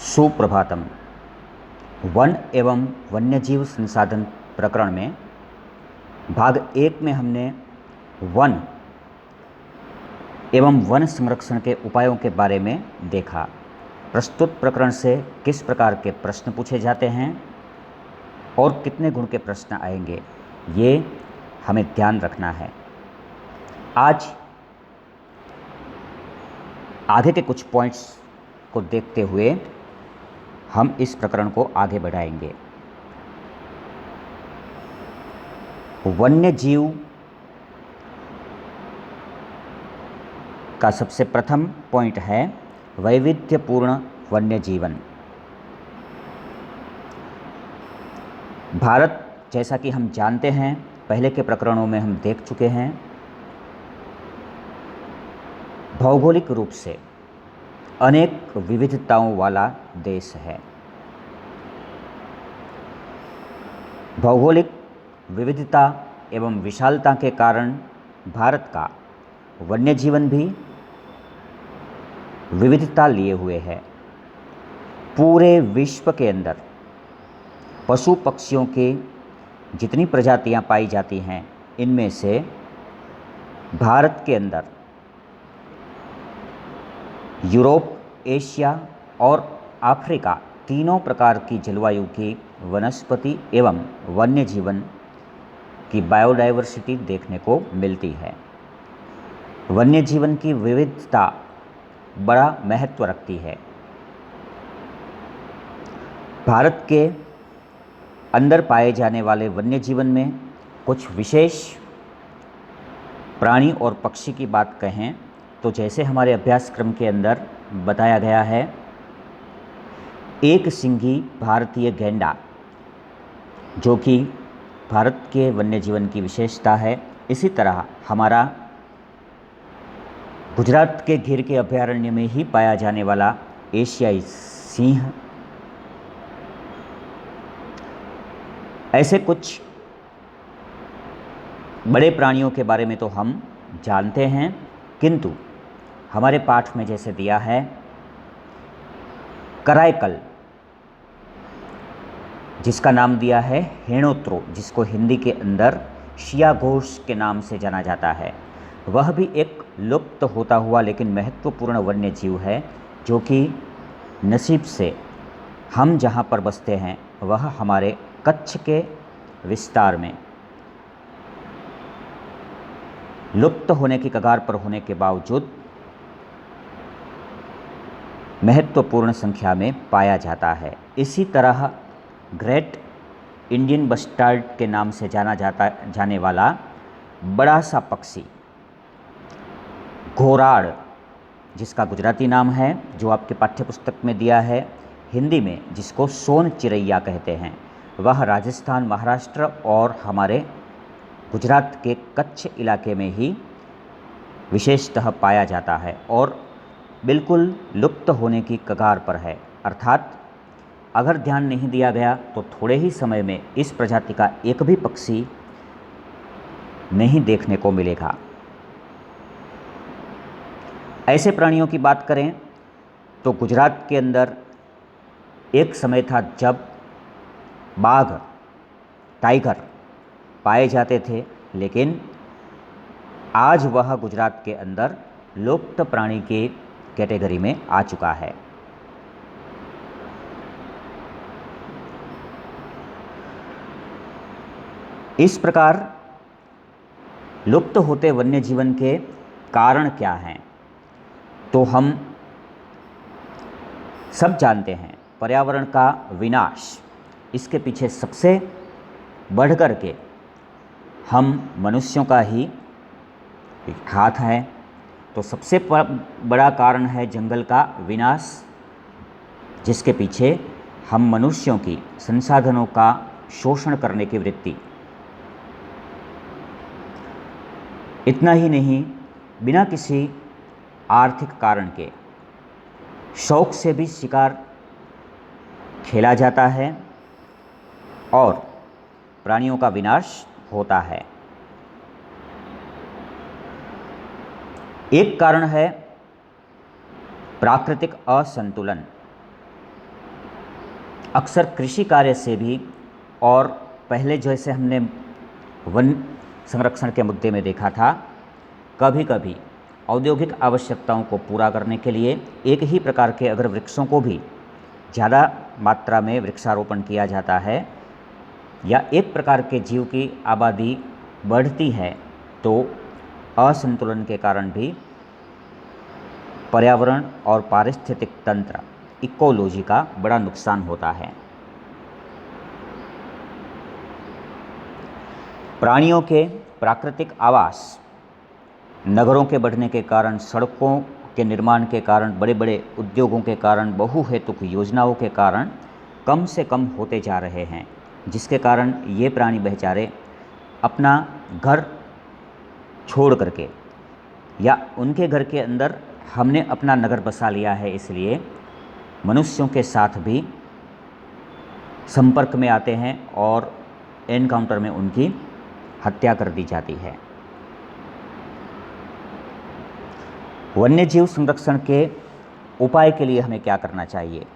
Suprabhatam. One एवं वन्यजीव संसाधन प्रकरण में भाग 1 में हमने वन एवं वन संरक्षण के उपायों के बारे में देखा। प्रस्तुत प्रकरण से किस प्रकार के प्रश्न पूछे जाते हैं और कितने गुण के प्रश्न आएंगे, ये हमें ध्यान रखना है। आज आगे के कुछ पॉइंट्स को देखते हुए हम इस प्रकरण को आगे बढ़ाएंगे। वन्य जीव का सबसे प्रथम पॉइंट है वैविध्यपूर्ण वन्य जीवन। भारत, जैसा कि हम जानते हैं, पहले के प्रकरणों में हम देख चुके हैं, भौगोलिक रूप से अनेक विविधताओं वाला देश है। भौगोलिक विविधता एवं विशालता के कारण भारत का वन्य जीवन भी विविधता लिए हुए है। पूरे विश्व के अंदर पशु पक्षियों के जितनी प्रजातियां पाई जाती हैं, इनमें से भारत के अंदर यूरोप, एशिया और अफ्रीका तीनों प्रकार की जलवायु की वनस्पति एवं वन्य जीवन की बायोडाइवर्सिटी देखने को मिलती है। वन्य जीवन की विविधता बड़ा महत्व रखती है। भारत के अंदर पाए जाने वाले वन्य जीवन में कुछ विशेष प्राणी और पक्षी की बात कहें तो, जैसे हमारे अभ्यासक्रम के अंदर बताया गया है, एक सिंगी भारतीय गैंडा, जो कि भारत के वन्य जीवन की विशेषता है। इसी तरह हमारा गुजरात के गिर के अभयारण्य में ही पाया जाने वाला एशियाई सिंह, ऐसे कुछ बड़े प्राणियों के बारे में तो हम जानते हैं, किंतु हमारे पाठ में जैसे दिया है, कराइकल, जिसका नाम दिया है हेणोत्रो, जिसको हिंदी के अंदर शियाघोष के नाम से जाना जाता है, वह भी एक लुप्त होता हुआ लेकिन महत्वपूर्ण वन्य जीव है, जो कि नसीब से हम जहाँ पर बसते हैं वह हमारे कच्छ के विस्तार में लुप्त होने की कगार पर होने के बावजूद महत्वपूर्ण संख्या में पाया जाता है। इसी तरह ग्रेट इंडियन बस्टार्ड के नाम से जाने वाला बड़ा सा पक्षी घोराड़, जिसका गुजराती नाम है जो आपके पाठ्यपुस्तक में दिया है, हिंदी में जिसको सोन चिरैया कहते हैं, वह राजस्थान, महाराष्ट्र और हमारे गुजरात के कच्छ इलाके में ही विशेषतः पाया जाता है और बिल्कुल लुप्त होने की कगार पर है। अर्थात अगर ध्यान नहीं दिया गया तो थोड़े ही समय में इस प्रजाति का एक भी पक्षी नहीं देखने को मिलेगा। ऐसे प्राणियों की बात करें तो गुजरात के अंदर एक समय था जब बाघ, टाइगर पाए जाते थे, लेकिन आज वह गुजरात के अंदर लुप्त प्राणी के कैटेगरी में आ चुका है। इस प्रकार लुप्त होते वन्य जीवन के कारण क्या हैं, तो हम सब जानते हैं पर्यावरण का विनाश, इसके पीछे सबसे बढ़कर के हम मनुष्यों का ही हाथ है। तो सबसे बड़ा कारण है जंगल का विनाश, जिसके पीछे हम मनुष्यों की संसाधनों का शोषण करने की वृत्ति। इतना ही नहीं, बिना किसी आर्थिक कारण के शौक से भी शिकार खेला जाता है और प्राणियों का विनाश होता है। एक कारण है प्राकृतिक असंतुलन। अक्सर कृषि कार्य से भी और पहले जैसे हमने वन संरक्षण के मुद्दे में देखा था, कभी कभी औद्योगिक आवश्यकताओं को पूरा करने के लिए एक ही प्रकार के अगर वृक्षों को भी ज़्यादा मात्रा में वृक्षारोपण किया जाता है या एक प्रकार के जीव की आबादी बढ़ती है तो असंतुलन के कारण भी पर्यावरण और पारिस्थितिक तंत्र इकोलॉजी का बड़ा नुकसान होता है। प्राणियों के प्राकृतिक आवास नगरों के बढ़ने के कारण, सड़कों के निर्माण के कारण, बड़े बड़े उद्योगों के कारण, बहुहेतुक योजनाओं के कारण कम से कम होते जा रहे हैं, जिसके कारण ये प्राणी बेचारे अपना घर छोड़ करके या उनके घर के अंदर हमने अपना नगर बसा लिया है, इसलिए मनुष्यों के साथ भी संपर्क में आते हैं और एनकाउंटर में उनकी हत्या कर दी जाती है। वन्य जीव संरक्षण के उपाय के लिए हमें क्या करना चाहिए?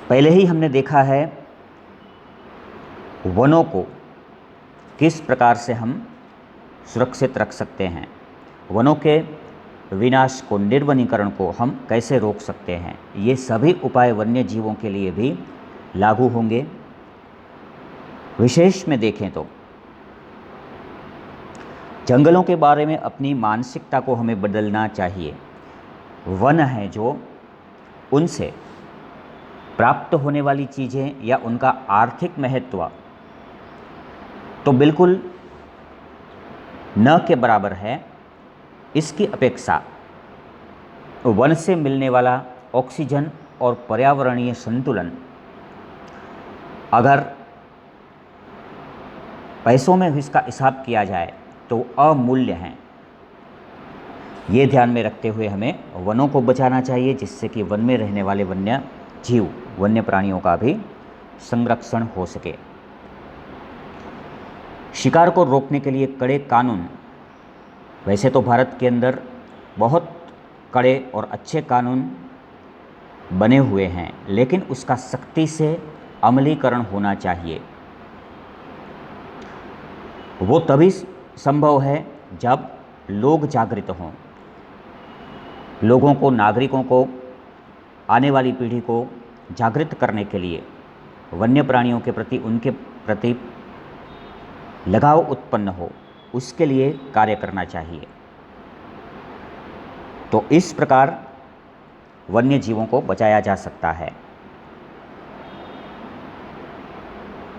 पहले ही हमने देखा है वनों को किस प्रकार से हम सुरक्षित रख सकते हैं, वनों के विनाश को, निर्वनीकरण को हम कैसे रोक सकते हैं। ये सभी उपाय वन्य जीवों के लिए भी लागू होंगे। विशेष में देखें तो जंगलों के बारे में अपनी मानसिकता को हमें बदलना चाहिए। वन है जो उनसे प्राप्त होने वाली चीज़ें या उनका आर्थिक महत्व तो बिल्कुल न के बराबर है, इसकी अपेक्षा वन से मिलने वाला ऑक्सीजन और पर्यावरणीय संतुलन अगर पैसों में इसका हिसाब किया जाए तो अमूल्य हैं। ये ध्यान में रखते हुए हमें वनों को बचाना चाहिए, जिससे कि वन में रहने वाले वन्य जीव, वन्य प्राणियों का भी संरक्षण हो सके। शिकार को रोकने के लिए कड़े कानून, वैसे तो भारत के अंदर बहुत कड़े और अच्छे कानून बने हुए हैं, लेकिन उसका सख्ती से अमलीकरण होना चाहिए। वो तभी संभव है जब लोग जागृत हों, लोगों को, नागरिकों को, आने वाली पीढ़ी को जागृत करने के लिए वन्य प्राणियों के प्रति, उनके प्रति लगाव उत्पन्न हो, उसके लिए कार्य करना चाहिए। तो इस प्रकार वन्य जीवों को बचाया जा सकता है।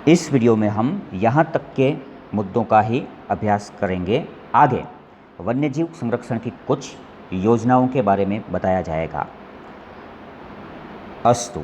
इस वीडियो में हम यहाँ तक के मुद्दों का ही अभ्यास करेंगे। आगे वन्यजीव संरक्षण की कुछ योजनाओं के बारे में बताया जाएगा। अस्तु।